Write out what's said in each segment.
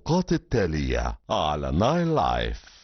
الحلقات التالية على نايل لايف.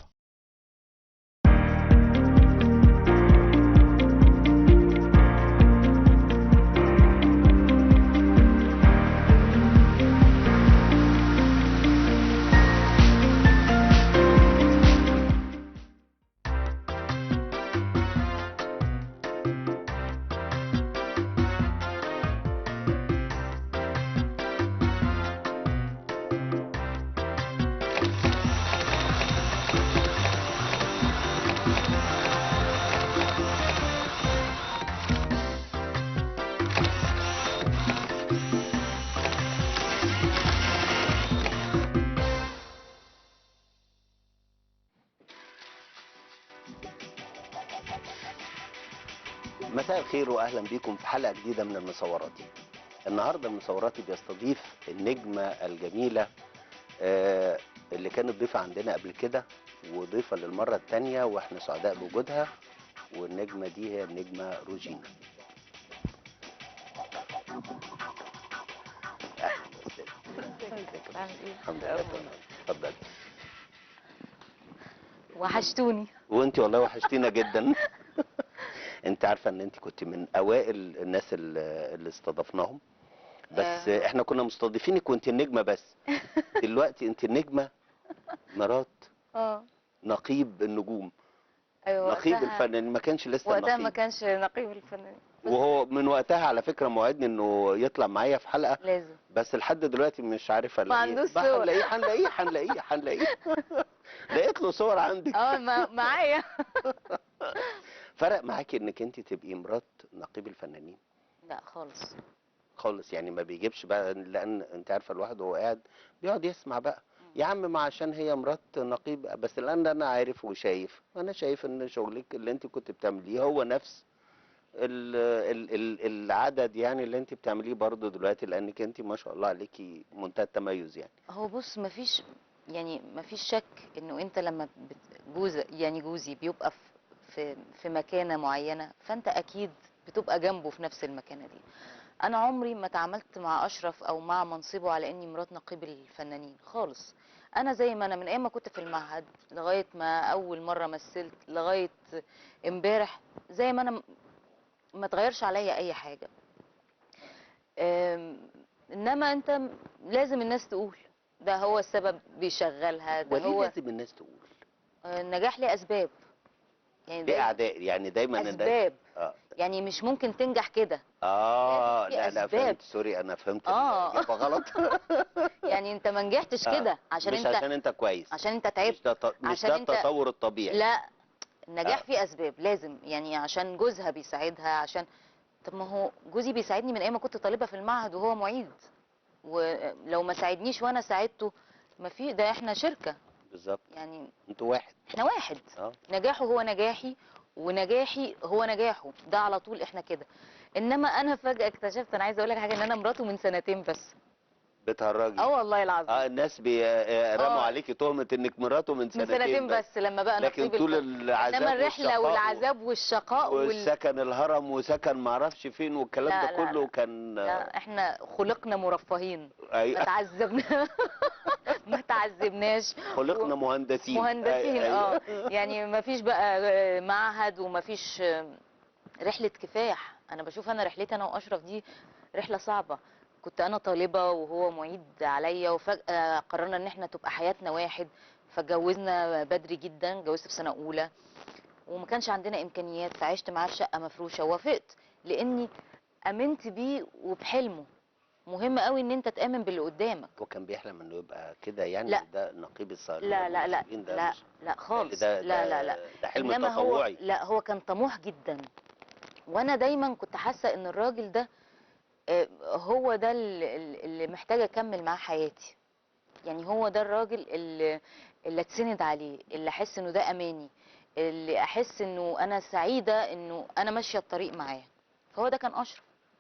مساء الخير واهلا بيكم في حلقه جديده من المصوراتي. النهارده المصوراتي بيستضيف النجمه الجميله اللي كانت ضيفه عندنا قبل كده وضيفه للمره الثانيه واحنا سعداء بوجودها، والنجمه دي هي النجمه روجينا. الحمد لله تمام. اتفضلي. وحشتوني. وانت والله وحشتينا جدا. انت عارفه ان انت كنت من اوائل الناس اللي استضفناهم، بس احنا كنا مستضيفينك وانت النجمه بس. دلوقتي انت النجمه مرات نقيب النجوم. ايوه نقيب الفنان ما كانش لسه وقتها نقيب. ما كانش نقيب الفنان، وهو من وقتها على فكره موعدني انه يطلع معايا في حلقه لازم، بس لحد دلوقتي مش عارف ما عندوش صور. هنلاقيه لقيت له صور عندك. معايا. فرق معاكي انك انت تبقي مرات نقيب الفنانين؟ لا خالص خالص، يعني ما بيجيبش بقى، لان انت عارفه الواحد وهو قاعد بيقعد يسمع بقى يا عم ما عشان هي مرات نقيب، بس الان انا عارف وشايف، انا شايف ان شغلك اللي انت كنت بتعمليه هو نفس العدد يعني اللي انت بتعمليه برضه دلوقتي، لانك انت ما شاء الله عليكي منتهى التميز يعني. هو بص، مفيش شك انه انت لما جوزي بيبقى في مكانه معينه، فانت اكيد بتبقى جنبه في نفس المكانه دي. انا عمري ما تعاملت مع اشرف او مع منصبه على اني مرات نقيب الفنانين خالص. انا زي ما انا من ايام ما كنت في المعهد لغايه ما اول مره مثلت لغايه امبارح، زي ما انا، ما تغيرش عليا اي حاجه. انما انت لازم الناس تقول ده هو السبب بيشغلها، ده وليه هو لازم الناس تقول؟ النجاح ليه اسباب، يعني ليه اعداء يعني دايما اسباب. يعني مش ممكن تنجح كده. لا فهمت، سوري انا فهمت الاجابه غلط. يعني انت ما نجحتش كده عشان مش انت، عشان انت كويس، عشان انت تعبت، مش ده التطور الطبيعي. لا، النجاح فيه اسباب لازم، يعني عشان جوزها بيساعدها، عشان طب ما هو جوزي بيساعدني من ايام ما كنت طالبه في المعهد وهو معيد، ولو ما ساعدنيش وانا ساعدته ما في ده، احنا شركه بالظبط، يعني انتوا واحد، احنا واحد. نجاحه هو نجاحي ونجاحي هو نجاحه، ده على طول احنا كده. انما انا فجاه اكتشفت، انا عايزه اقول لك حاجه، ان انا مراته من سنتين بس. بتهرجي؟ والله العظيم. الناس رموا عليكي تهمه انك مراته من سنتين بس لما بقى لكن طول العذاب انما الرحله والعذاب والشقاء والسكن الهرم وسكن معرفش فين والكلام ده كله لا كان. لا، احنا خلقنا مرفهين. أيوة. ما تعذبنا. ما تعذبناش، خلقنا مهندسين. أيوة. يعني ما فيش بقى معهد وما فيش رحله كفاح. انا بشوف انا رحلتي انا واشرف دي رحله صعبه. كنت انا طالبه وهو معيد عليا، وفجاه قررنا ان احنا تبقى حياتنا واحد، فاتجوزنا بدري جدا، اتجوزت في سنه اولى وما كانش عندنا امكانيات، فعشت معاه في شقه مفروشه. وافقت لاني امنت بيه وبحلمه. مهم قوي ان انت تامن باللي قدامك. هو كان بيحلم انه يبقى كده يعني؟ لا. ده نقيب الصالحين؟ لا خالص. ده حلم تطوعي. هو كان طموح جدا، وانا دايما كنت حاسه ان الراجل ده هو ده اللي محتاجه اكمل معاه حياتي. يعني هو ده الراجل اللي اتسند عليه، اللي احس انه ده اماني، اللي احس انه انا سعيده انه انا ماشيه الطريق معاه. فهو ده كان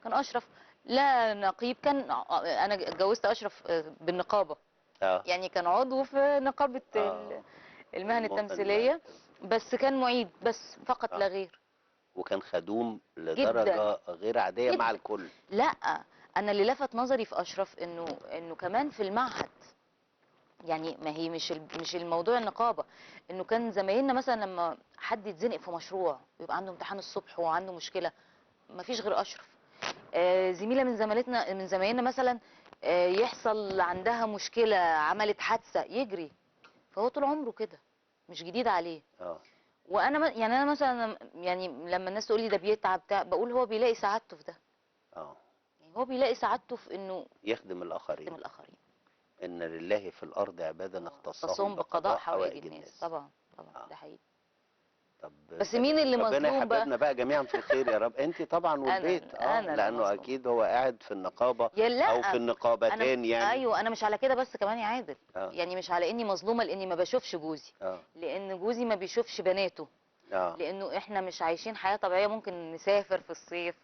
اشرف لا نقيب. كان انا اتجوزت اشرف بالنقابه. يعني كان عضو في نقابه المهن التمثيليه، بس كان معيد بس فقط لا غير. وكان خدوم لدرجه غير عاديه جداً. مع الكل. لا، انا اللي لفت نظري في اشرف انه كمان في المعهد، يعني ما هي مش الموضوع النقابه، انه كان زمايلنا مثلا لما حد يتزنق في مشروع ويبقى عنده امتحان الصبح وعنده مشكله، ما فيش غير اشرف. زميله من زمايلنا مثلا يحصل عندها مشكله، عملت حادثه، يجري. فهو طول عمره كده، مش جديد عليه. اه وانا يعني انا مثلا، يعني لما الناس تقول لي ده بيتعب بقول هو بيلاقي سعادته في ده. اه يعني هو بيلاقي سعادته في انه يخدم يخدم الاخرين. الاخرين. ان لله في الارض عبادا اختصهم خصهم بقضاء بقضاء حوائج حوائج الناس. الناس. طبعا طبعا اه ده حقيقي. طب بس مين اللي ربنا مظلوم بقى؟ يحببنا بقى جميعا في الخير يا رب. انت طبعا انا والبيت، انا اللي لانه مظلومه. اكيد هو قاعد في النقابه يا او في لا، انا النقابتين يعني. ايوه، انا مش على كده بس كمان يا عادل. اه يعني مش على اني مظلومه لاني ما بشوفش جوزي، اه لان جوزي ما بيشوفش بناته، اه لانه احنا مش عايشين حياه طبيعيه. ممكن نسافر في الصيف.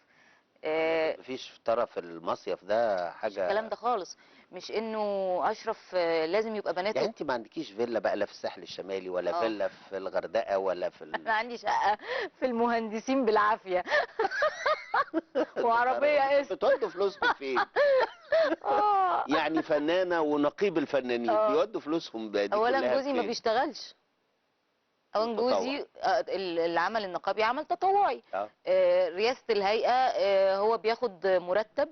آه، مفيش في طرف المصيف ده مش الكلام حاجه. ده خالص. مش انه اشرف لازم يبقى يعني بناته. انت ما عندكيش فيلا بقى، لا في الساحل الشمالي ولا اه فيلا في الغردقه ولا في انا عندي شقه في المهندسين بالعافيه وعربيه قسط. بتودوا فلوسكم فين؟ اه يعني فنانه ونقيب الفنانين اه بيودوا فلوسهم بقى دي اولا كلها جوزي ما فين؟ بيشتغلش. اولا تطوع. جوزي العمل النقابي عمل تطوعي. اه رئاسه الهيئه هو بياخد مرتب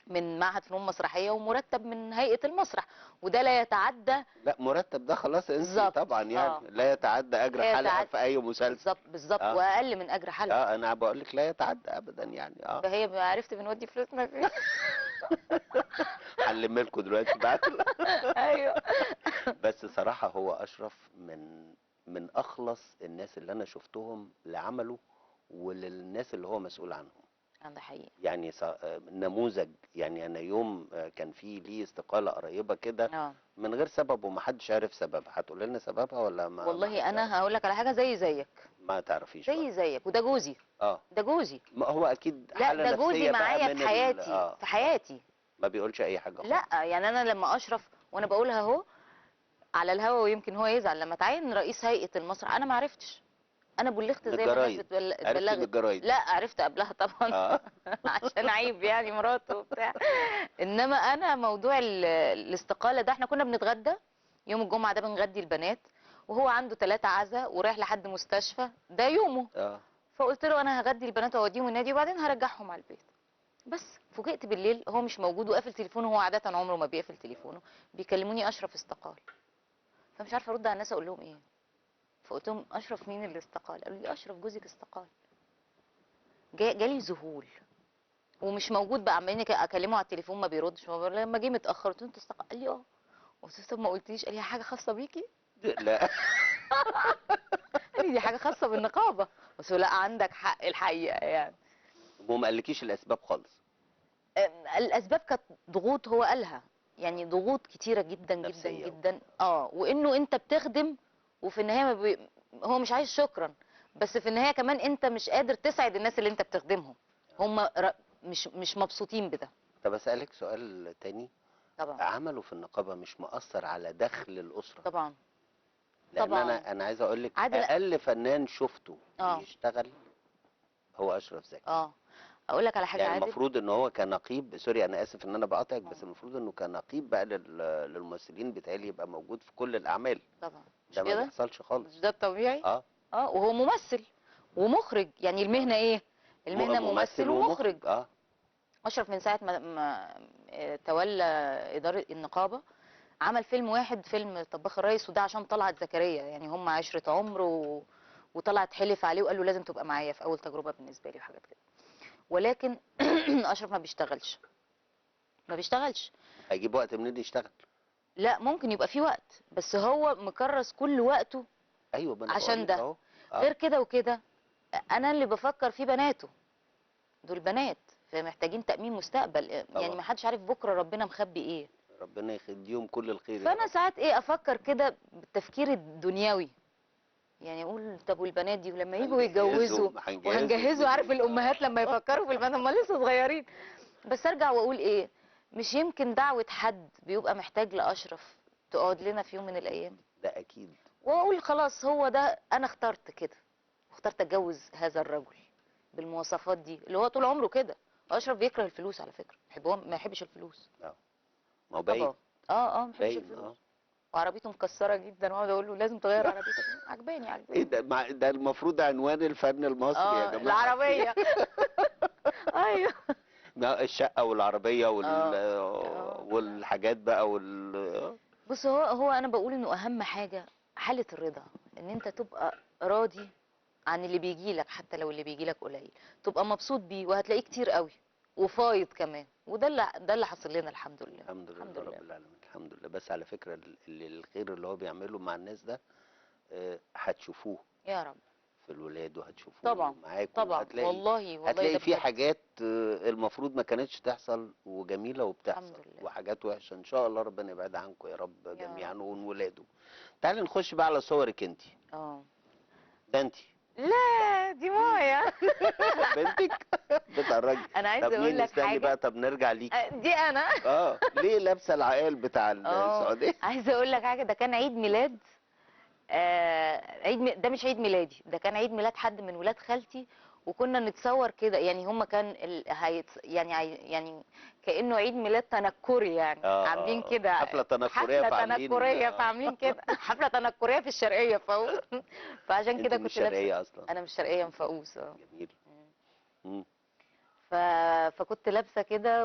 من معهد فنون مسرحيه ومرتب من هيئه المسرح، وده لا يتعدى. لا مرتب ده خلاص انسي بالظبط. طبعا، يعني لا يتعدى اجر لا حلقه يتعدى. في اي مسلسل. بالظبط بالظبط، اه واقل من اجر حلقه. اه انا بقول لك لا يتعدى ابدا يعني. فهي عرفت بنودي فلوسنا فين. هنلم لكم دلوقتي بعد. ايوه. بس صراحه هو اشرف من اخلص الناس اللي انا شفتهم لعمله وللناس اللي هو مسؤول عنهم. ده حقيقي. يعني نموذج. يعني انا يوم كان في ليه استقالة قريبة كده اه من غير سبب ومحدش عارف سببها. هتقول لنا سببها ولا ما والله حدش عارف؟ انا هقول لك على حاجه، زي زيك. ما تعرفيش بقى. زي زيك، وده جوزي. اه ده جوزي. ما هو اكيد لا حالة ده جوزي نفسية بقى معايا من في حياتي، في حياتي. ما بيقولش اي حاجة خالص. لا يعني انا لما اشرف، وانا بقولها اهو على الهوا ويمكن هو يزعل، لما تعين رئيس هيئه المسرح انا ما عرفتش. انا بلغت من زي ما الناس الجرايد. عرفتي من اتبلغت. الجرايد. لا عرفت قبلها طبعا. اه عشان عيب يعني مراته وبتاع. انما انا موضوع الاستقاله ده، احنا كنا بنتغدى يوم الجمعه ده، بنغدي البنات، وهو عنده 3 عزا ورايح لحد مستشفى، ده يومه. اه فقلت له انا هغدي البنات واوديهم النادي وبعدين هرجعهم على البيت. بس فوجئت بالليل هو مش موجود وقافل تليفونه. هو عاده عمره ما بيقفل تليفونه. بيكلموني اشرف استقال. فمش عارفه ارد على الناس اقول لهم ايه. فقلت لهم اشرف مين اللي استقال؟ قالوا لي اشرف جوزك استقال. جالي ذهول. ومش موجود بقى، عمالين اكلمه على التليفون ما بيردش. لما جه متاخر قلت له انت استقال؟ قال لي اه. قلت له طب ما قلتليش؟ قال لي حاجه خاصه بيكي؟ لا قال لي دي حاجه خاصه بالنقابه. قلت له لا عندك حق الحقيقه يعني. هو ما قالكيش الاسباب خالص؟ الاسباب كانت ضغوط هو قالها. يعني ضغوط كتيره جدا جدا نفسية جدا. وانه انت بتخدم وفي النهايه ما هو مش عايز شكرا. بس في النهايه كمان انت مش قادر تسعد الناس اللي انت بتخدمهم. هم مش مبسوطين بده. طب اسالك سؤال تاني. طبعا عمله في النقابة مش مؤثر على دخل الأسرة؟ طبعا لان طبعا. انا عايز اقول لك عادل. اقل فنان شفته اه بيشتغل هو اشرف زكي. اه اقول لك على حاجه يعني عادل. المفروض ان هو كنقيب، سوري انا اسف ان انا بقاطعك، بس آه، المفروض انه كنقيب بقى للممثلين بتاعي يبقى موجود في كل الاعمال. طبعا مش ده ما كده. بيحصلش مش خالص. ده الطبيعي. اه وهو ممثل ومخرج. يعني المهنه ايه؟ المهنه ممثل ممثل ومخرج. ومخرج. اه اشرف من ساعه ما تولى اداره النقابه عمل فيلم واحد، فيلم طباخ الريس، وده عشان طلعت زكريا. يعني هم عشره عمر وطلعت حلف عليه وقال له لازم تبقى معايا في اول تجربه بالنسبه لي وحاجات كده. ولكن اشرف ما بيشتغلش. ما بيشتغلش. هيجيب وقت منين يشتغل؟ لا ممكن يبقى في وقت، بس هو مكرس كل وقته ايوه ما انا بقول عشان لك ده. اهو. غير كده وكده انا اللي بفكر في بناته. دول بنات فمحتاجين تأمين مستقبل. يعني طبعا ما حدش عارف بكره ربنا مخبي ايه. ربنا يخديهم كل الخير يا فانا رب. ساعات افكر كده بالتفكير الدنيوي. يعني اقول طب والبنات دي ولما يجوا يتجوزوا وهنجهزوا، عارف الامهات لما يفكروا في البنات هم لسه صغيرين. بس ارجع واقول ايه، مش يمكن دعوة حد بيبقى محتاج لاشرف تقعد لنا في يوم من الايام. ده اكيد. واقول خلاص هو ده، انا اخترت كده. اخترت اتجوز هذا الرجل بالمواصفات دي اللي هو طول عمره كده. اشرف بيكره الفلوس على فكره. هو ما يحبش الفلوس. اه ما هو باين. طبعا. ما يحبش باين اه. الفلوس. وعربيته مكسره جدا، واقعد اقول له لازم تغير عربيتك. عجباني ايه عجباني. ده؟ ده المفروض عنوان الفن المصري يا جماعه. العربيه. ايوه. الشقه والعربيه اه. والحاجات بقى بص، هو انا بقول انه اهم حاجه حاله الرضا، ان انت تبقى راضي عن اللي بيجي لك، حتى لو اللي بيجي لك قليل تبقى مبسوط بيه، وهتلاقيه كتير قوي وفايض كمان، وده اللي حصل لنا الحمد لله. الحمد الحمد لله لله. رب العالمين، الحمد لله. بس على فكره الخير اللي هو بيعمله مع الناس ده هتشوفوه يا رب. في الولاد، وهتشوفوه طبعا معاكم، طبعا، والله والله ده هتلاقي في بجد. حاجات المفروض ما كانتش تحصل وجميلة وبتحصل، الحمد لله. وحاجات وحشة ان شاء الله ربنا يبعدها عنكم يا رب يا جميعا رب. وولاده. تعالي نخش بقى على صورك انت. اه. ده انت لا، دي مايا. بنتك بتهرجي. انا طب عايزه اقول مين؟ لك استني بقى، حاجه. طب نرجع ليكي. دي انا. ليه لابسه العقال بتاع اه، السعوديه؟ عايزه اقول لك حاجه، ده كان عيد ميلاد. ده مش عيد ميلادي، ده كان عيد ميلاد حد من ولاد خالتي، وكنا نتصور كده، يعني هم كان يعني كأنه عيد ميلاد تنكري، يعني عاملين كده حفله تنكريه حفلة فعاملين تنكرية، فعاملين كده حفلة تنكرية في الشرقية فعشان انت كده مش كنت لابسة. شرقيه اصلا؟ انا مش شرقية، مفقوس. جميل. مم. ف... فكنت لابسة كده،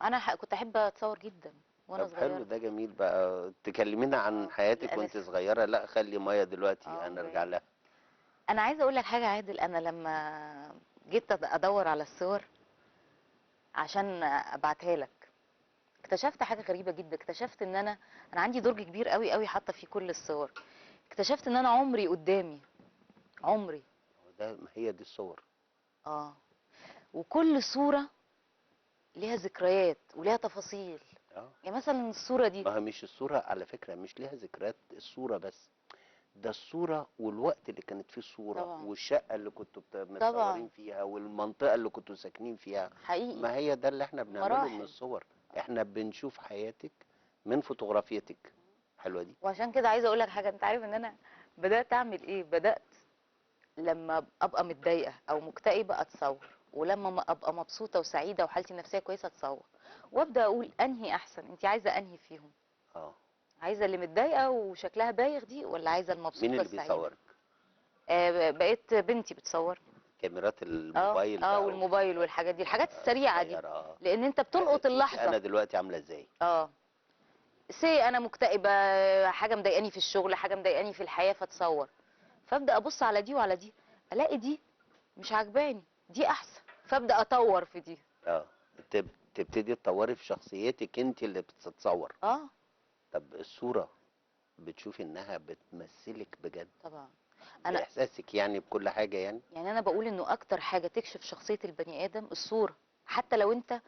انا كنت احب اتصور جدا وانا طب حلو، صغيرة. ده جميل بقى. تكلمينا عن حياتك وانت الانسة. صغيرة. لا خلي مايا دلوقتي هنرجع جاي. لها. انا عايزه اقول لك حاجه عادل، انا لما جيت ادور على الصور عشان ابعتها لك، اكتشفت حاجه غريبه جدا. اكتشفت ان انا عندي درج كبير قوي قوي حاطه فيه كل الصور. اكتشفت ان انا عمري قدامي، عمري. ما هي دي الصور. اه. وكل صوره ليها ذكريات وليها تفاصيل. اه يعني مثلا الصوره دي. ما هي مش الصورة على فكرة مش ليها ذكريات الصورة بس، ده الصورة والوقت اللي كانت فيه الصورة، طبعا. والشقة اللي كنتوا طبعا. متصورين فيها، والمنطقة اللي كنتوا ساكنين فيها. حقيقي. ما هي ده اللي احنا بنعمله من مراحل. الصور. احنا بنشوف حياتك من فوتوغرافيتك. حلوة دي. وعشان كده عايزه اقول لك حاجه، انت عارف ان انا بدات اعمل ايه؟ بدات لما ابقى متضايقه او مكتئبه اتصور، ولما ابقى مبسوطه وسعيده وحالتي النفسيه كويسه اتصور، وابدا اقول انهي احسن. انت عايزه انهي فيهم؟ اه عايزه اللي متضايقه وشكلها بايخ دي، ولا عايزه مين المبسوطه اللي السعيده؟ بيصورك؟ بقيت بنتي بتصور. كاميرات الموبايل بقى والموبايل والحاجات دي، الحاجات السريعه دي، صغيرة. لان انت عايزة بتلقط تشوفي اللحظه. انا دلوقتي عاملة ازاي. انا مكتئبه، حاجه مضايقاني في الشغل، حاجه مضايقاني في الحياه، فاتصور. فابدا ابص على دي وعلى دي، الاقي دي مش عجباني، دي احسن، فابدا اطور في دي. اه تبتدي تطوري في شخصيتك انت اللي بتتصور. اه. طب الصورة بتشوفي انها بتمثلك بجد طبعا. انا باحساسك يعني بكل حاجة يعني. يعني انا بقول انه اكتر حاجه تكشف شخصيه البني ادم الصوره. حتى لو انت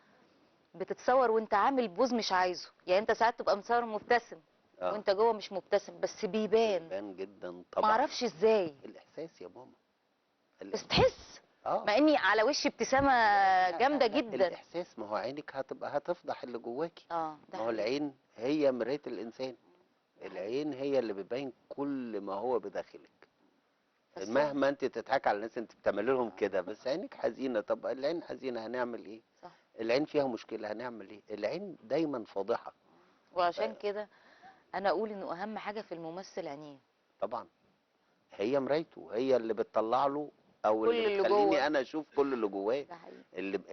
بتتصور وانت عامل بوز مش عايزه، يعني انت ساعات تبقى متصور مبتسم وانت جوه مش مبتسم، بس بيبان. بيبان جدا طبعا. معرفش ازاي، الاحساس يا ماما. بس تحس. مع اني على وشي ابتسامه جامده جدا. الاحساس، ما هو عينك هتفضح اللي جواكي. ده ما هو حقيقي. العين هي مراية الانسان. العين هي اللي بتبين كل ما هو بداخلك. مهما انت تضحك على الناس انت بتعمل لهم كده، بس عينك حزينه. طب العين حزينه هنعمل ايه؟ صح. العين فيها مشكله هنعمل ايه؟ العين دايما فاضحه. وعشان كده انا اقول انه اهم حاجه في الممثل عينيه. طبعا هي مرايته، هي اللي بتطلع له او كل اللي اللي بتخليني جوه. انا اشوف كل اللي جواه. ده حقيقي.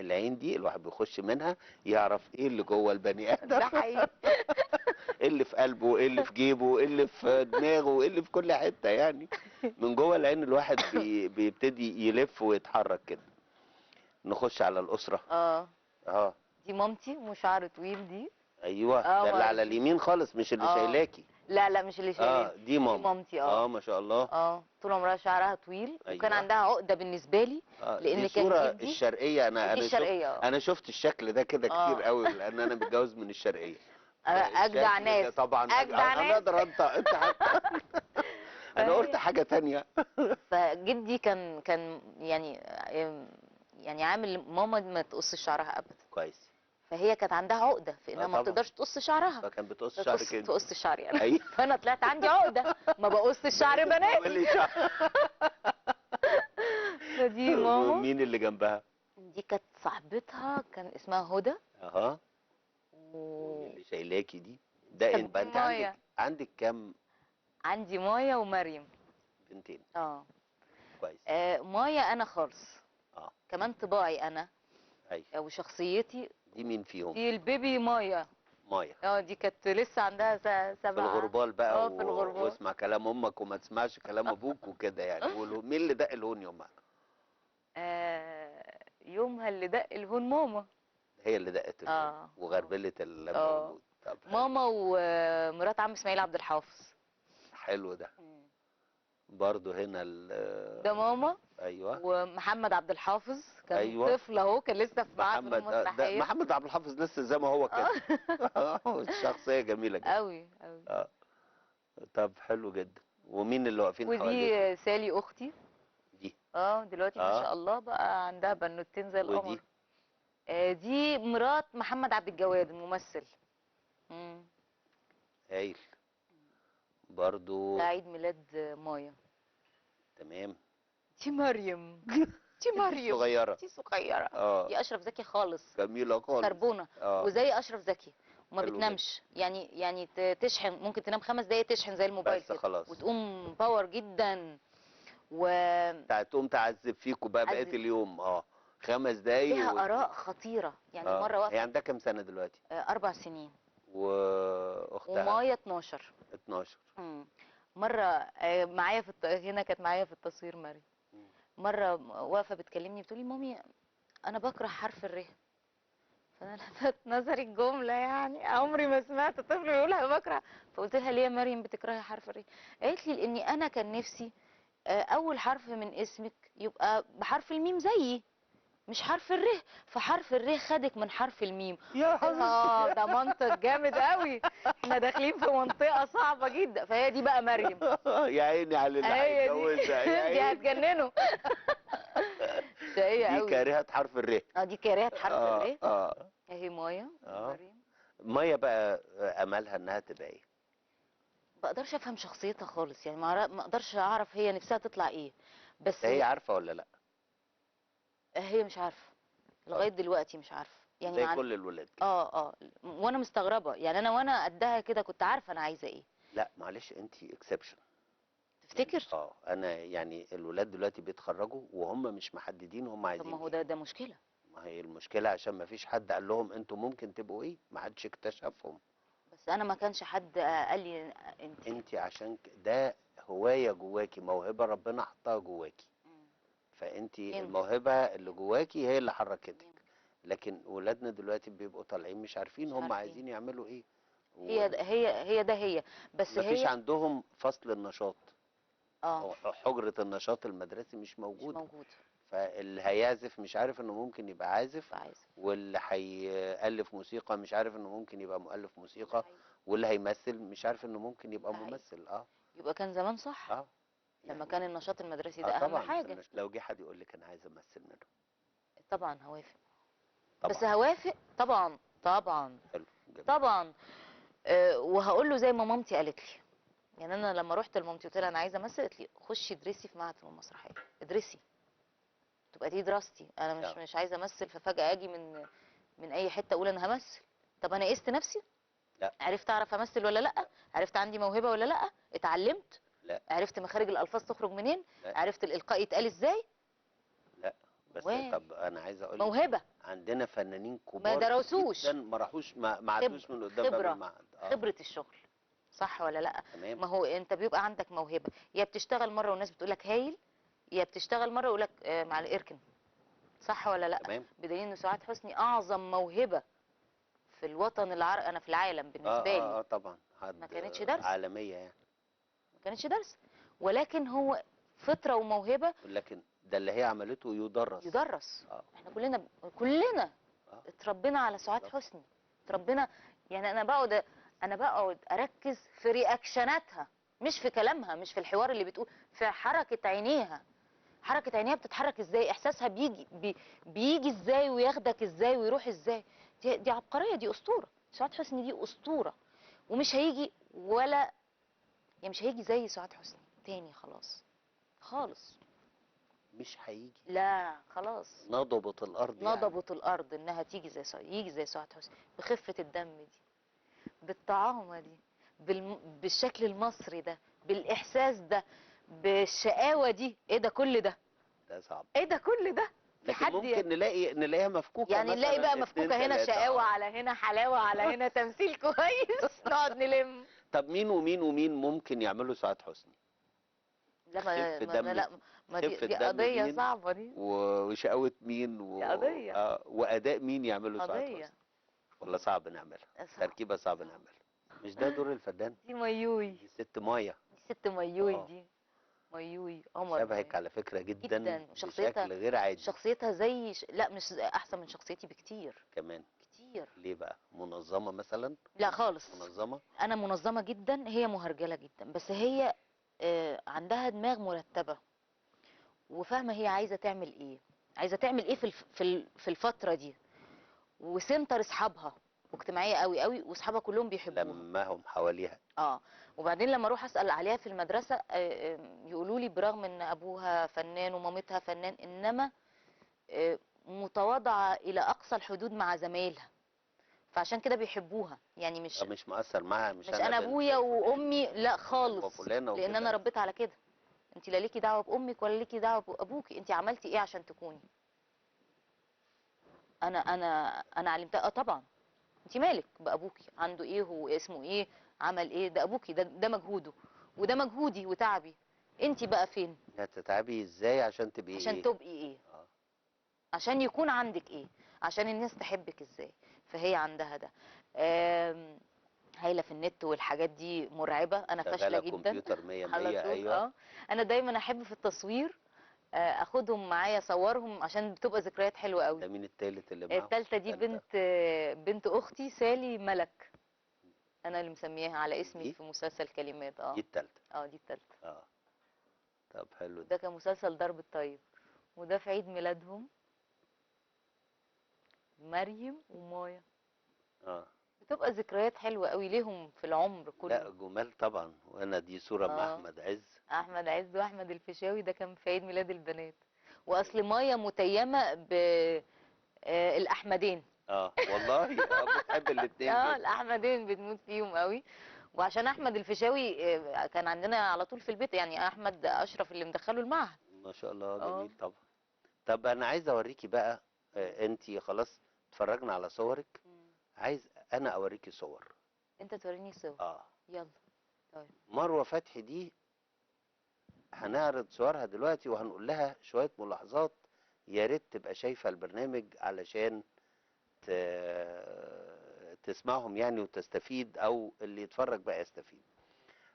العين دي الواحد بيخش منها يعرف ايه اللي جوه البني ادم. ده حقيقي. ايه اللي في قلبه، ايه اللي في جيبه، ايه اللي في دماغه، ايه اللي في كل حته يعني. من جوه العين الواحد بيبتدي يلف ويتحرك كده. نخش على الاسره. اه دي مامتي وشعر طويل دي. ايوه ده اللي على اليمين خالص، مش اللي شايلاكي. لا مش اللي شايلاني. دي ماما. دي مامتي. ما شاء الله. طول عمرها شعرها طويل. أيوة. وكان عندها عقده بالنسبه لي. لان لان دي كان صوره جدي. الشرقيه. دي الشرقيه. انا شفت الشكل ده كده كتير قوي، لان انا متجوز من الشرقيه. اجدع ناس. طبعا اجدع انا ناس. اقدر انت حتى انا قلت حاجه تانية. فجدي كان يعني عامل ماما ما تقص شعرها ابدا. كويس. فهي كانت عندها عقده في انها ما بتقدرش تقص شعرها، فكان بتقص شعرك انت. تقص شعري انا. أيوة. فانا طلعت عندي عقده ما بقصش شعر بناتي. فدي ماما. مين اللي جنبها؟ دي كانت صاحبتها، كان اسمها هدى. اللي شايلاكي دي ده يبقى انت مايا. عندك كام عندي مايا ومريم. بنتين؟ اه. كويس. مايا انا خالص، اه. كمان طباعي انا ايوه. وشخصيتي. دي مين فيهم؟ دي البيبي مايا. مايا. اه دي كانت لسه عندها في سبعة. الغربال بقى اه في الغربة. واسمع كلام امك وما تسمعش كلام ابوك وكده يعني. مين اللي دق الهون يومها؟ يومها اللي دق الهون ماما. هي اللي دقت الهون اه. وغربلت المولود. طب حلو. ماما ومرات عم اسماعيل عبد الحافظ. حلو ده. برضو هنا ده ماما. ايوه. ومحمد عبد الحافظ كان ايوه. طفل اهو، كان لسه في معهد فنون محمد ده مسرحيه. محمد عبد الحافظ لسه زي ما هو كده. شخصية جميلة جدا. قوي قوي. اه. طب حلو جدا. ومين اللي واقفين حواليك؟ ودي سالي اختي. دي. دلوقتي ما اه. شاء الله بقى عندها بنوتين زي القمر. ودي. دي مرات محمد عبد الجواد الممثل. مم. هايل. برضو. ده عيد ميلاد مايا. تمام. دي مريم. دي مريم. صغيرة. دي صغيرة. اه. دي أشرف زكي خالص. جميلة خالص. كربونة. اه. وزي أشرف زكي وما حلو بتنامش، يعني تشحن، ممكن تنام 5 دقايق تشحن زي الموبايل بس كده خلاص. وتقوم باور جدا. و تقوم تعذب فيكوا بقى بقية عز- اليوم. اه. 5 دقايق ليها آراء خطيرة، يعني اه. مرة هي واقفة. عندها كام سنة دلوقتي؟ 4 سنين. واختها ومايا 12. 12. مم. مرة معايا هنا كانت معايا في التصوير مريم. مم. مرة واقفة بتكلمني بتقولي مامي أنا بكره حرف الر. فانا لفت نظري الجمله، يعني عمري ما سمعت طفل يقولها بكره. فقلت لها ليه يا مريم بتكرهي حرف الر؟ قالت لي لاني انا كان نفسي اول حرف من اسمك يبقى بحرف الميم زيي، مش حرف الر. فحرف الر خدك من حرف الميم. يا قلت لها حبيبتي. ده منطق جامد قوي، احنا داخلين في منطقه صعبه جدا. فهي دي بقى مريم. يا عيني على اللي هي دي. هيتجوزها يا دي عيني. هتجننه. شقيه دي قوي. كارهة حرف الر. دي كارهه حرف اه الر. اه اهي مايا اه. ومريم. مايا بقى املها انها تبقى ايه؟ بقدرش افهم شخصيتها خالص، يعني ما اقدرش اعرف هي نفسها تطلع ايه. بس هي عارفة ولا لا؟ هي مش عارفه لغايه دلوقتي، مش عارفه يعني زي كل الولاد كده. وانا مستغربه، يعني وانا قدها كده كنت عارفه انا عايزه ايه. لا معلش انت اكسبشن. تفتكر؟ انا يعني الولاد دلوقتي بيتخرجوا وهم مش محددين هم طب ما عايزين هو ايه. ده مشكله. ما هي المشكلة عشان ما فيش حد قال لهم انتوا ممكن تبقوا ايه، ما حدش اكتشفهم. بس انا ما كانش حد قال لي انت. انت عشان ده هواية جواكي، موهبة ربنا حطها جواكي. مم. فانت يمكن. الموهبة اللي جواكي هي اللي حركتك. لكن ولادنا دلوقتي بيبقوا طالعين مش عارفين مش هم عارفين. عايزين يعملوا ايه. هي بس مفيش هي. عندهم فصل النشاط اه او حجرة النشاط المدرسي مش مش موجودة. موجود. فاللي هيعزف مش عارف انه ممكن يبقى عازف، عايزه. واللي هيألف موسيقى مش عارف انه ممكن يبقى مؤلف موسيقى، حقيقي. واللي هيمثل مش عارف انه ممكن يبقى ده حقيقي. ممثل. اه. يبقى كان زمان صح. اه. لما يعني كان النشاط المدرسي ده اهم طبعا حاجه. لو جه حد يقول لك انا عايز امثل منه. طبعا هوافق. طبعا. بس هوافق طبعا طبعا. حلو جميل. طبعا. وهقول له زي ما مامتي قالت لي. يعني انا لما رحت لمامتي قلت لها انا عايزه امثل، قالت لي خشي ادرسي في معهد فنون مسرحيه، ادرسي تبقى دي دراستي. انا مش عايزه امثل ففجاه اجي من اي حته اقول انا همثل. طب انا قست نفسي؟ لا. عرفت اعرف امثل ولا لا؟ عرفت عندي موهبه ولا لا؟ اتعلمت؟ لا. عرفت مخارج الالفاظ تخرج منين؟ لا. عرفت الالقاء يتقال ازاي؟ لا. بس موال. طب انا عايز اقول لك موهبه. عندنا فنانين ما كبار درسوش. جدا ما راحوش ما عدوش من قدام باب خبره. المعهد. خبره الشغل. صح ولا لا؟ تمام. ما هو انت بيبقى عندك موهبه، يا بتشتغل مره والناس بتقول لك هايل، يا بتشتغل مره ويقول لك مع الاركن. صح ولا لا؟ تمام. بدليل ان سعاد حسني اعظم موهبه في الوطن العربي، انا في العالم بالنسبه لي. طبعا ما كانتش درس. عالمية يعني. ما كانتش درس، ولكن هو فطره وموهبه. لكن ده اللي هي عملته يدرس. يدرس. اه. احنا كلنا اه. اتربينا على سعاد بالظبط. حسني. اتربينا. يعني انا بقعد اركز في رياكشناتها، مش في كلامها، مش في الحوار اللي بتقول، في حركه عينيها. حركه عينيها بتتحرك ازاي، احساسها بيجي ازاي وياخدك ازاي ويروح ازاي. دي عبقريه، دي اسطوره. سعاد حسني دي اسطوره. ومش هيجي ولا، يعني مش هيجي زي سعاد حسني تاني خلاص. خالص. مش هيجي. لا خلاص. نضبط الارض يعني. نضبط الارض انها يجي زي سعاد حسني بخفه الدم دي، بالطعامه دي، بالشكل المصري ده، بالاحساس ده، بالشقاوه دي. ايه ده كل ده؟ ده صعب. ايه ده كل ده؟ في لكن حد ممكن نلاقيها مفكوكه يعني نلاقي مثلا بقى اتنين مفكوكه هنا تلاته. شقاوه، على هنا حلاوه، على هنا تمثيل كويس، نقعد نلم. طب مين ومين ومين ممكن يعملوا سعاد حسني؟ لا خف دم لا، ما دي خفة دي دم قضيه مين صعبه دي. وشقاوة مين دي قضيه. وأداء مين يعملوا سعاد قضيه. حسني؟ ولا صعب نعملها؟ صعب. تركيبة صعب نعملها. مش ده دور الفنان؟ دي ميوي. دي ست مايا. دي ست ميوي اه دي. ميوي قمر شبهك ميوي. على فكرة جدا جدا. وشخصيتها، بشكل غير عادي. شخصيتها لا مش احسن من شخصيتي بكتير. كمان كتير. ليه بقى؟ منظمة مثلا؟ لا خالص. منظمة؟ انا منظمه جدا، هي مهرجله جدا، بس هي عندها دماغ مرتبه، وفاهمه هي عايزه تعمل ايه، عايزه تعمل ايه في الفتره دي، وسنتر اصحابها، واجتماعيه قوي قوي، واصحابها كلهم بيحبوها. لمهم حواليها. وبعدين لما اروح اسال عليها في المدرسه يقولوا لي برغم ان ابوها فنان ومامتها فنان، انما متواضعه الى اقصى الحدود مع زمايلها، فعشان كده بيحبوها. يعني مش مؤثر معاها، مش انا ابويا وامي، لا خالص، وفلانة لان انا وكده. ربيت على كده. انت لا ليكي دعوه بامك ولا ليكي دعوه بابوكي، انت عملتي ايه عشان تكوني. انا علمتها. طبعا. انت مالك بابوكي، عنده ايه، هو اسمه ايه، عمل ايه، ده ابوكي، ده مجهوده، وده مجهودي وتعبي. انت بقى فين هتتعبي ازاي عشان تبقي عشان ايه؟ تبقي ايه، عشان يكون عندك ايه، عشان الناس تحبك ازاي. فهي عندها ده. هايله في النت والحاجات دي مرعبه، انا فاشله شغالة جدا. كمبيوتر 100 على 100. طول. ايوه. انا دايما احب في التصوير اخدهم معايا اصورهم، عشان بتبقى ذكريات حلوه قوي. ده مين التالت اللي معاهم؟ التالتة دي التالتة. بنت اختي سالي ملك، انا اللي مسمياها على اسمي دي في مسلسل كلمات. دي التالتة. دي التالتة. اه طب حلو ده ده. كان مسلسل درب الطيب، وده في عيد ميلادهم، مريم ومايا. اه بتبقى ذكريات حلوة قوي ليهم في العمر لا كله. جمال طبعا. وانا دي صورة مع اه احمد عز. احمد عز واحمد الفيشاوي، ده كان في عيد ميلاد البنات. واصل مايا متيمة الاحمدين. والله بتحب الاتنين جدا. الاحمدين بتموت فيهم قوي. وعشان احمد الفيشاوي كان عندنا على طول في البيت، يعني احمد اشرف اللي مدخله المعهد. ما شاء الله اه. جميل طبعا. طب انا عايز اوريكي بقى. انتي خلاص اتفرجنا على صورك. عايز انا اوريكي صور. انت توريني صور. يلا. طيب. مروة فتحي دي هنعرض صورها دلوقتي وهنقول لها شوية ملاحظات، يا ريت تبقى شايفة البرنامج علشان تسمعهم يعني وتستفيد، او اللي يتفرج بقى يستفيد.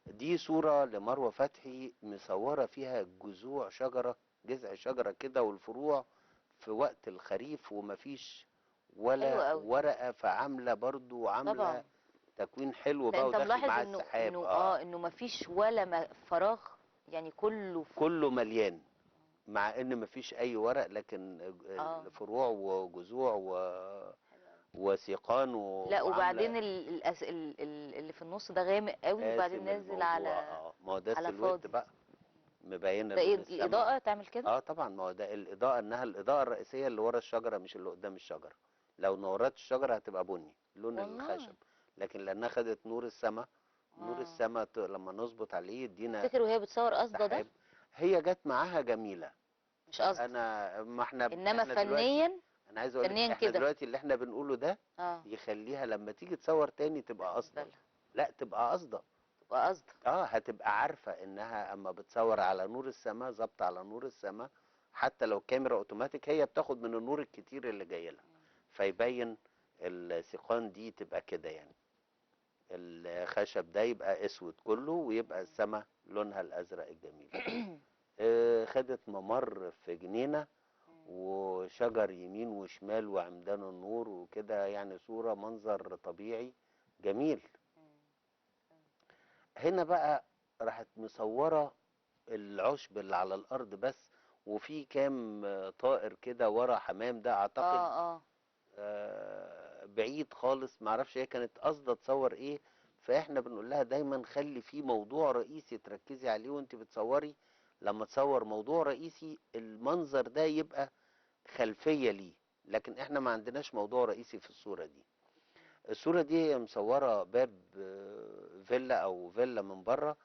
دي صورة لمروة فتحي مصورة فيها جذوع شجرة، جذع شجرة كده والفروع في وقت الخريف، ومفيش حلو ولا قوي. ورقة، فعاملة برضو طبعا. عاملة تكوين حلو لا بقى انت وداخل ملاحظ مع انه السحاب. انه مفيش ولا فراغ، يعني كله كله مليان، مع ان مفيش اي ورق، لكن الفروع وجذوع وسيقان لا وبعدين وعامله اللي في النص ده غامق قوي، وبعدين قاسم نازل الموضوع. على ما هو ده على السلويت فاضي. بقى، مبينه ده ايه لون السما. الاضاءة تعمل كده؟ طبعا، ما هو ده الاضاءه، انها الاضاءه الرئيسيه اللي ورا الشجره مش اللي قدام الشجره. لو نورت الشجره هتبقى بني لون والله. الخشب، لكن لانها خدت نور السما. نور السما لما نظبط عليه يدينا تفتكر وهي بتصور قصده ده؟ سحاب. هي جت معاها جميله. مش قصده. ما احنا انما دلوقتي، فنيا. انا عايز اقول لك فنيا احنا كده. دلوقتي اللي احنا بنقوله ده يخليها لما تيجي تصور تاني تبقى قاصده. لا تبقى قاصده. تبقى قصده. هتبقى عارفه انها اما بتصور على نور السماء، ظبط على نور السماء، حتى لو الكاميرا اوتوماتيك هي بتاخد من النور الكتير اللي جاي لها، فيبين السيقان دي تبقى كده يعني. الخشب ده يبقى اسود كله، ويبقى السماء لونها الازرق الجميل. خدت ممر في جنينه، وشجر يمين وشمال وعمدان النور وكده، يعني صورة منظر طبيعي جميل. هنا بقى راحت مصورة العشب اللي على الأرض بس، وفي كام طائر كده ورا، حمام ده أعتقد. بعيد خالص، معرفش هي كانت قاصدة تصور إيه. فإحنا بنقول لها دايما خلي فيه موضوع رئيسي تركزي عليه وأنت بتصوري. لما تصور موضوع رئيسي المنظر ده يبقى خلفية ليه، لكن احنا ما عندناش موضوع رئيسي في الصورة دي. الصورة دي هي مصورة باب فيلا او فيلا من بره،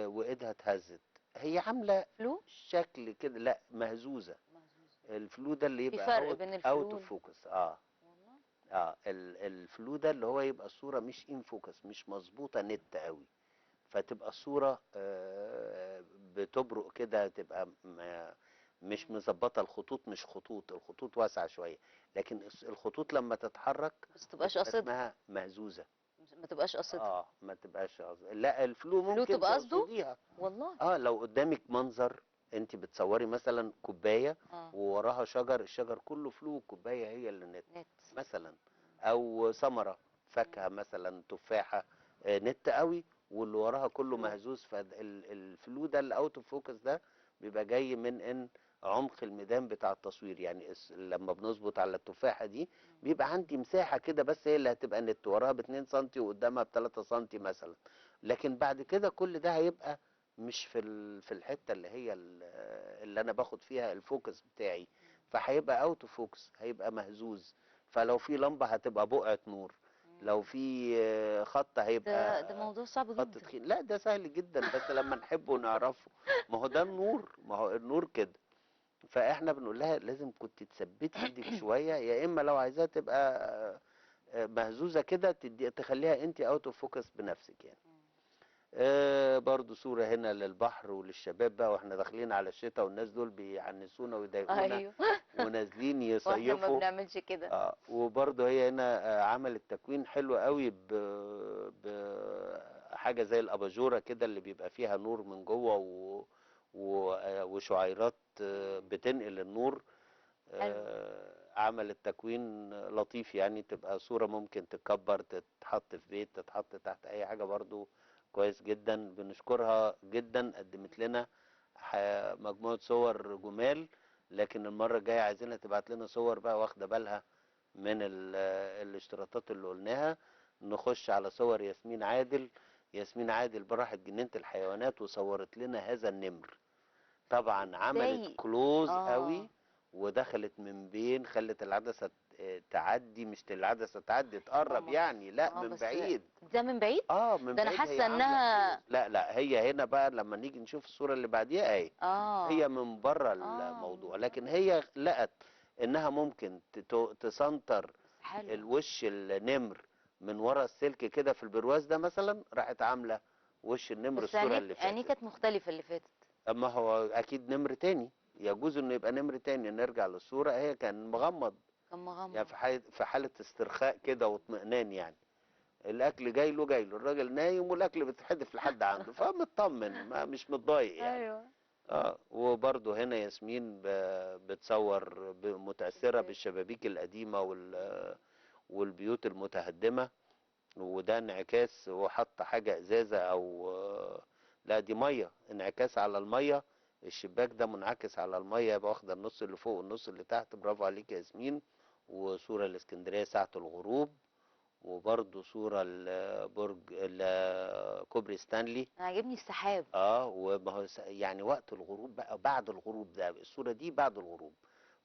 وايدها اتهزت. هي عاملة فلو. شكل كده، لا مهزوزة. الفلو ده اللي في يبقى فرق بين اوت الفلو اوف فوكس. اه والله. اه الفلو ده اللي هو يبقى الصورة مش ان فوكس، مش مظبوطة نت قوي، فتبقى الصورة بتبرق كده، تبقى مش مظبطة. الخطوط مش خطوط، الخطوط واسعة شوية، لكن الخطوط لما تتحرك بس تبقاش بتبقى قصدها، اسمها مهزوزة. ما تبقاش قصدها. اه ما تبقاش لا الفلو فلو ممكن تبقى قصده تقصديها. والله. اه لو قدامك منظر، انت بتصوري مثلا كوباية اه ووراها شجر، الشجر كله فلو، الكوباية هي اللي نت نت. مثلا. او ثمرة فاكهة مثلا تفاحة، نت قوي، واللي وراها كله فلو. مهزوز. فالفلو ده الاوت اوف فوكس ده بيبقى جاي من ان عمق الميدان بتاع التصوير. يعني لما بنظبط على التفاحة دي بيبقى عندي مساحة كده بس هي اللي هتبقى نت، وراها ب2 سنتي وقدامها ب3 سنتي مثلا. لكن بعد كده كل ده هيبقى مش في الحتة اللي هي اللي انا باخد فيها الفوكس بتاعي، فهيبقى اوت اوف فوكس، هيبقى مهزوز. فلو في لمبة هتبقى بقعة نور، لو في خط ده هيبقى موضوع صعب خط جدا. تخين. لا ده سهل جدا بس لما نحبه ونعرفه. ما هو ده النور، ما هو النور كده. فاحنا بنقول لها لازم كنت تثبتي ايدك شوية، يا اما لو عايزاها تبقى مهزوزة كده تخليها انت اوت اوف فوكس بنفسك يعني. برضو صورة هنا للبحر وللشباب بقى، واحنا داخلين على الشتاء والناس دول بيعنسونا ويضايقونا ايوه. ونازلين واحنا ما يصيفوا. بنعملش كده. وبرضو هي هنا عملت تكوين حلو قوي بحاجة زي الأباجورة كده اللي بيبقى فيها نور من جوه وشعيرات بتنقل النور. حلو. عملت تكوين لطيف يعني، تبقى صورة ممكن تتكبر، تتحط في بيت، تتحط تحت أي حاجة، برضو كويس جدا. بنشكرها جدا، قدمت لنا مجموعة صور جمال. لكن المرة الجاية عايزينها تبعت لنا صور بقى واخدة بالها من الاشتراطات اللي قلناها. نخش على صور ياسمين عادل. ياسمين عادل راحت جنينة الحيوانات وصورت لنا هذا النمر. طبعا عملت ازاي؟ كلوز اه قوي، ودخلت من بين، خلت العدسة تعدي، مش العدسة تعدي تقرب ماما. يعني، لا اه من بس بعيد. ده من بعيد. اه من ده انا بعيد هي حاسه عاملة كلوز. انها لا لا هي هنا بقى لما نيجي نشوف الصورة اللي بعديها اهي، اه هي من بره اه الموضوع، من لكن بره. هي لقت انها ممكن تسنتر بس حلوه. الوش النمر من ورا السلك كده في البرواز ده مثلا، راحت عاملة وش النمر بس الصورة اللي عينيه فاتت. كانت مختلفه اللي فاتت. اما هو اكيد نمر تاني، يجوز انه يبقى نمر تاني. نرجع للصورة، هي كان مغمض كان يعني، مغمض. في حالة استرخاء كده واطمئنان يعني. الاكل جاي له الراجل نايم والاكل بيتحدف لحد عنده، فمطمن، ما مش متضايق يعني. ايوه. وبرضه هنا ياسمين بتصور متأثرة شباك. بالشبابيك القديمة والبيوت المتهدمة. وده انعكاس، هو حط حاجة ازازة او لا دي مية، انعكاس على المية. الشباك ده منعكس على المية، يبقى واخدة النص اللي فوق والنص اللي تحت. برافو عليك يا ياسمين. وصورة الاسكندرية ساعة الغروب. وبرضه صورة كوبري ستانلي. انا عاجبني السحاب. وما هو يعني وقت الغروب بقى، بعد الغروب ده، الصورة دي بعد الغروب،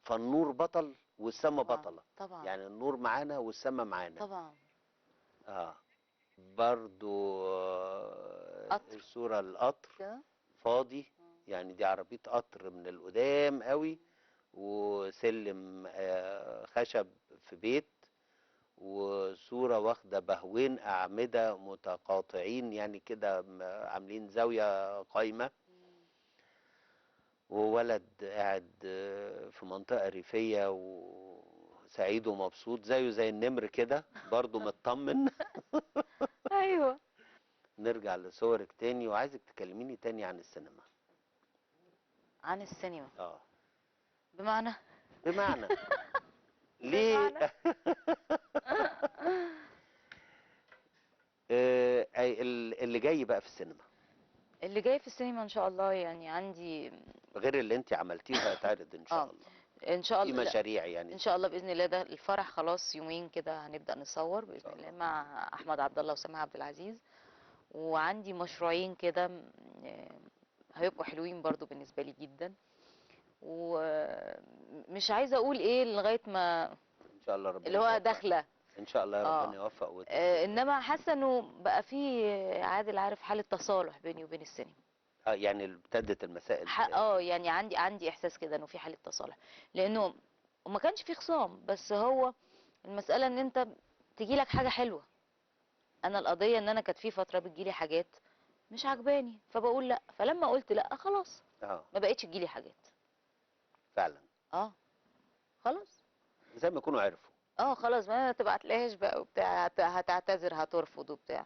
فالنور بطل والسما طبعا بطلة. طبعا يعني النور معانا والسما معانا. طبعا. اه برضو قطر الصورة القطر كده. فاضي، يعني دي عربية قطر من القدام قوي، وسلم خشب في بيت. وصورة واخدة بهوين أعمدة متقاطعين يعني كده، عاملين زاوية قايمة. وولد قاعد في منطقة ريفية وسعيد ومبسوط زيه زي النمر كده، برضه مطمن. ايوه. نرجع لصورك تاني، وعايزك تكلميني تاني عن السينما. عن السينما. اه بمعنى. بمعنى ليه؟ بمعنى. اللي جاي بقى في السينما اللي جاي في السينما ان شاء الله، يعني عندي غير اللي انت عملتيه وهيتعرض ان شاء اه الله. ان شاء في الله. لا مشاريع يعني ان شاء الله تانية باذن الله، ده الفرح خلاص يومين كده هنبدا نصور ان باذن شاء الله الله. مع احمد عبد الله وسامح عبد العزيز. وعندي مشروعين كده هيبقوا حلوين برضو بالنسبه لي جدا. ومش عايزه اقول ايه لغايه ما ان شاء الله ربنا اللي هو يوفقك. داخله. ان شاء الله آه. ربنا يوفق انما حاسه انه بقى في عادل عارف حاله تصالح بيني وبين السينما. يعني ابتدت المسائل يعني عندي احساس كده انه في حاله تصالح، لانه وما كانش في خصام، بس هو المساله ان انت تجي لك حاجه حلوه. انا القضيه ان انا كانت في فتره بتجيلي حاجات مش عجباني فبقول لا، فلما قلت لا خلاص ما بقتش تجيلي حاجات فعلا. خلاص زي ما يكونوا عرفوا. خلاص ما تبعتلهاش بقى وبتاع، هتعتذر هترفض وبتاع.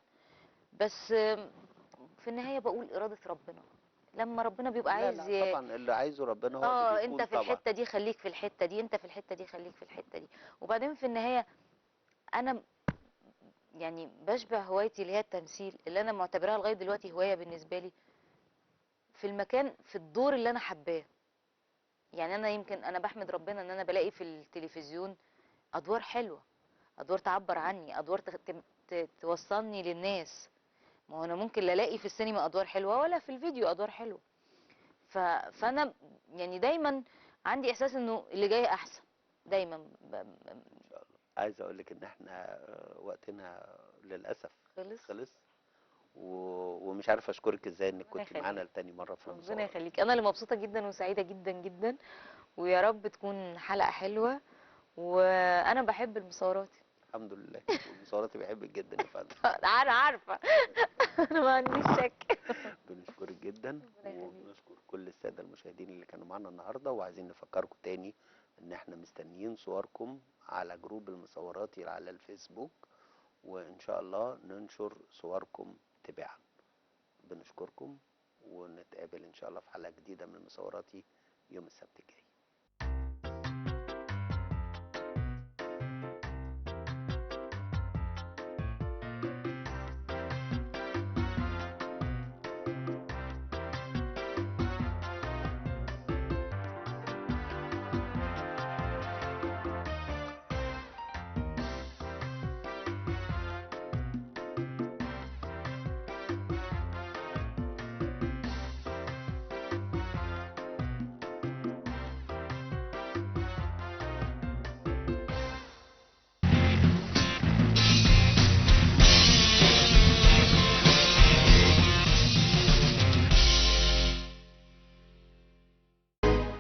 بس في النهايه بقول اراده ربنا، لما ربنا بيبقى عايز لا طبعا اللي عايزه ربنا هو اللي بيكون. انت في الحته دي خليك في الحته دي، انت في الحته دي خليك في الحته دي. وبعدين في النهايه انا يعني بشبه هوايتي اللي هي التمثيل، اللي انا معتبراها لغايه دلوقتي هوايه بالنسبه لي، في المكان في الدور اللي انا حباه. يعني انا يمكن انا بحمد ربنا ان انا بلاقي في التلفزيون ادوار حلوه، ادوار تعبر عني، ادوار توصلني للناس. ما هو انا ممكن لا الاقي في السينما ادوار حلوه ولا في الفيديو ادوار حلوه. فانا يعني دايما عندي احساس انه اللي جاي احسن دايما. ان شاء الله. عايز اقول لك ان احنا وقتنا للاسف خلص ومش عارف اشكرك ازاي انك كنت معانا لتاني مره في المصور. ربنا يخليك، انا اللي مبسوطه جدا وسعيده جدا جدا، ويا رب تكون حلقه حلوه، وانا بحب المصورات. الحمد لله. والمصورات بيحبك جدا يا فندم. انا عارفه. انا ما عنديش شك. بنشكرك جدا وبنشكر كل الساده المشاهدين اللي كانوا معانا النهارده، وعايزين نفكركم تاني ان احنا مستنيين صوركم على جروب المصوراتي على الفيسبوك، وان شاء الله ننشر صوركم تباعا. بنشكركم ونتقابل ان شاء الله في حلقه جديده من مصوراتي يوم السبت الجاي.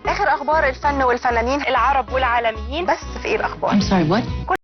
اخر اخبار الفن والفنانين العرب والعالميين بس في ايه الاخبار. I'm sorry, what?